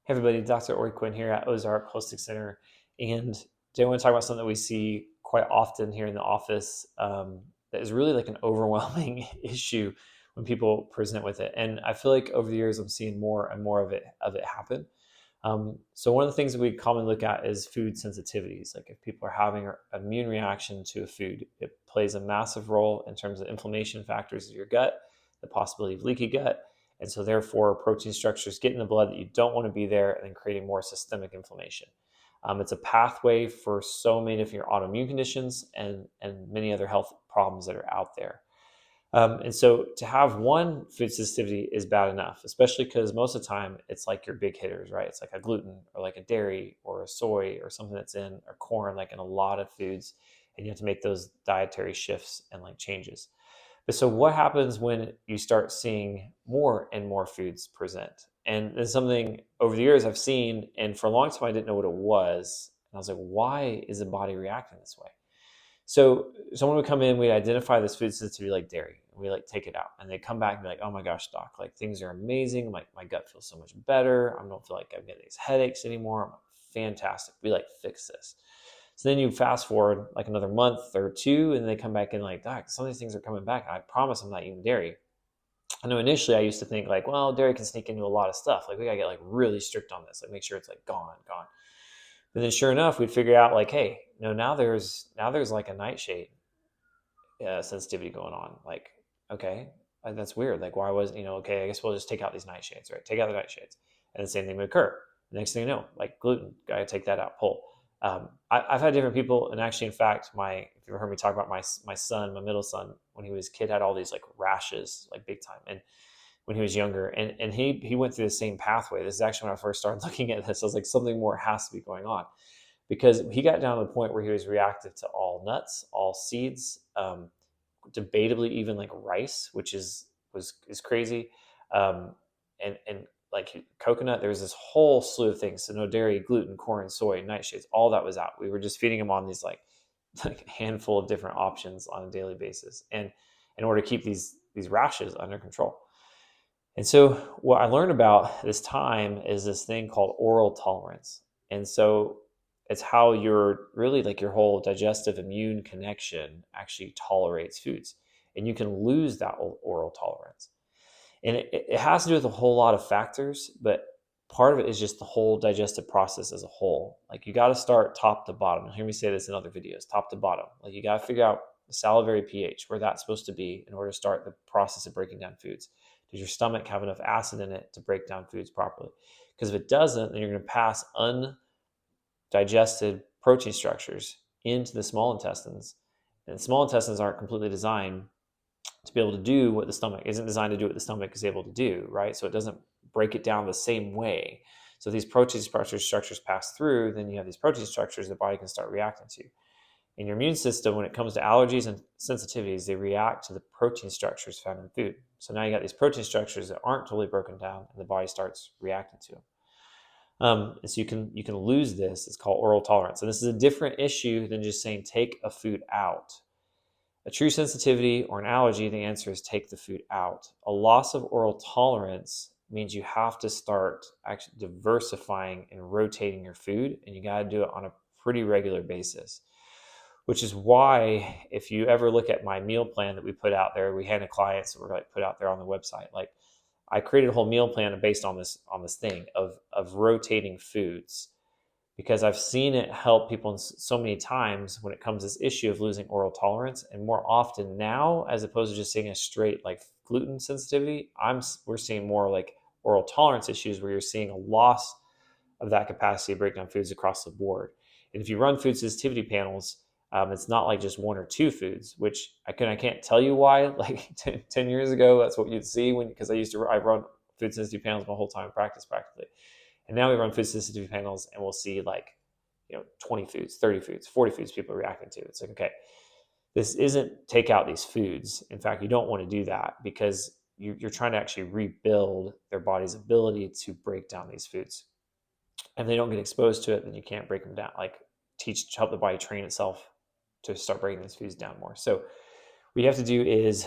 Hey everybody, Dr. Orie Quinn here at Ozark Holistic Center. And today I want to talk about something that we see quite often here in the office that is really like an overwhelming issue when people present with it. And I feel like over the years I'm seeing more and more of it happen. So one of the things that we commonly look at is food sensitivities. Like if people are having an immune reaction to a food, it plays a massive role in terms of inflammation factors of your gut, the possibility of leaky gut, and so therefore protein structures get in the blood that you don't want to be there and then creating more systemic inflammation. It's a pathway for so many different autoimmune conditions and many other health problems that are out there. And so to have one food sensitivity is bad enough, especially because most of the time it's like your big hitters, right? It's like a gluten or like a dairy or a soy or something that's in or corn, like in a lot of foods. And you have to make those dietary shifts and like changes. But so what happens when you start seeing more and more foods present? And it's something over the years I've seen, and for a long time I didn't know what it was. And I was like, why is the body reacting this way? So someone would come in, we'd identify this food sensitivity like dairy, and we like take it out. And they come back and be like, oh my gosh, doc, like things are amazing. Like my gut feels so much better. I don't feel like I'm getting these headaches anymore. I'm fantastic. We like fix this. So then you fast forward like another month or two, and they come back in like, doc, some of these things are coming back. I promise I'm not eating dairy. I know initially I used to think like, well, dairy can sneak into a lot of stuff. Like we gotta get like really strict on this, like make sure it's like gone. But then sure enough, we'd figure out like, hey, no, now there's like a nightshade sensitivity going on. Like, okay, that's weird. Like, why was okay? I guess we'll just take out these nightshades, right? Take out the nightshades, and the same thing would occur. The next thing you know, like gluten, gotta take that out. Pull. I've had different people, and actually, in fact, if you ever heard me talk about my son, my middle son, when he was a kid, had all these like rashes, like big time, and when he was younger, and he went through the same pathway. This is actually when I first started looking at this. I was like, something more has to be going on, because he got down to the point where he was reactive to all nuts, all seeds, debatably even like rice, which is crazy, um, and like coconut. There was this whole slew of things. So no dairy, gluten, corn, soy, nightshades, all that was out. We were just feeding him on these like handful of different options on a daily basis, and in order to keep these rashes under control. And so what I learned about this time is this thing called oral tolerance. And so it's how your really like your whole digestive immune connection actually tolerates foods. And you can lose that oral tolerance. And it has to do with a whole lot of factors, but part of it is just the whole digestive process as a whole. Like you got to start top to bottom. You'll hear me say this in other videos, top to bottom. Like you got to figure out the salivary pH, where that's supposed to be in order to start the process of breaking down foods. Does your stomach have enough acid in it to break down foods properly? Because if it doesn't, then you're going to pass undigested protein structures into the small intestines. And the small intestines aren't completely designed to be able to do what the stomach isn't designed to do what the stomach is able to do, right? So it doesn't break it down the same way. So if these protein structures pass through, then you have these protein structures the body can start reacting to. In your immune system, when it comes to allergies and sensitivities, they react to the protein structures found in food. So now you got these protein structures that aren't totally broken down, and the body starts reacting to them. And so you can lose this. It's called oral tolerance, and this is a different issue than just saying take a food out. A true sensitivity or an allergy, the answer is take the food out. A loss of oral tolerance means you have to start actually diversifying and rotating your food, and you got to do it on a pretty regular basis. Which is why, if you ever look at my meal plan that we put out there, we hand to clients and we're like put out there on the website. Like I created a whole meal plan based on this thing of rotating foods, because I've seen it help people so many times when it comes to this issue of losing oral tolerance. And more often now, as opposed to just seeing a straight like gluten sensitivity, we're seeing more like oral tolerance issues where you're seeing a loss of that capacity to break down foods across the board. And if you run food sensitivity panels, it's not like just one or two foods, which I can't tell you why. Like 10 years ago, that's what you'd see because I run food sensitivity panels my whole time in practice practically. And now we run food sensitivity panels and we'll see like, 20 foods, 30 foods, 40 foods people are reacting to. It's like, okay, this isn't take out these foods. In fact, you don't want to do that because you're trying to actually rebuild their body's ability to break down these foods. If they don't get exposed to it, then you can't break them down. Like help the body train itself to start breaking these foods down more. So what you have to do is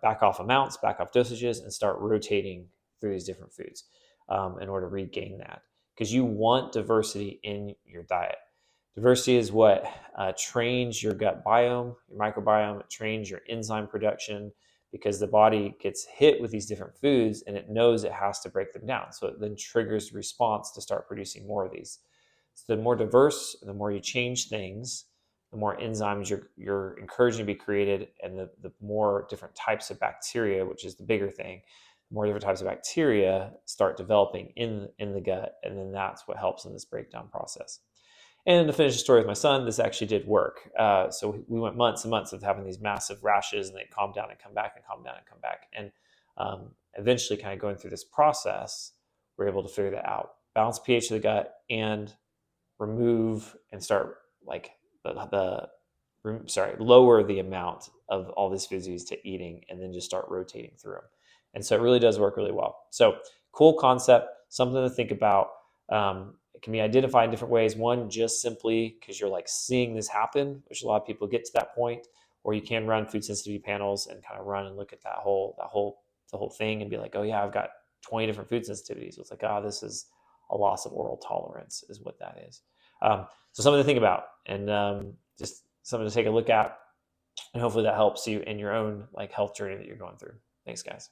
back off amounts, back off dosages, and start rotating through these different foods in order to regain that. because you want diversity in your diet. Diversity is what trains your gut biome, your microbiome. It trains your enzyme production, because the body gets hit with these different foods and it knows it has to break them down. So it then triggers the response to start producing more of these. So the more diverse, the more you change things, the more enzymes you're encouraging to be created, and the more different types of bacteria, which is the bigger thing, the more different types of bacteria start developing in the gut, and then that's what helps in this breakdown process. And to finish the story with my son, this actually did work. So we went months and months of having these massive rashes, and they calm down and come back and calm down and come back. And eventually, kind of going through this process, we're able to figure that out. Balance pH of the gut and remove and start like lower the amount of all these foods he's eating, and then just start rotating through them. And so it really does work really well. So cool concept, something to think about. It can be identified in different ways. One, just simply because you're like seeing this happen, which a lot of people get to that point, or you can run food sensitivity panels and kind of run and look at the whole thing and be like, oh yeah, I've got 20 different food sensitivities. So it's like, this is a loss of oral tolerance is what that is. So something to think about, and just something to take a look at, and hopefully that helps you in your own like health journey that you're going through. Thanks, guys.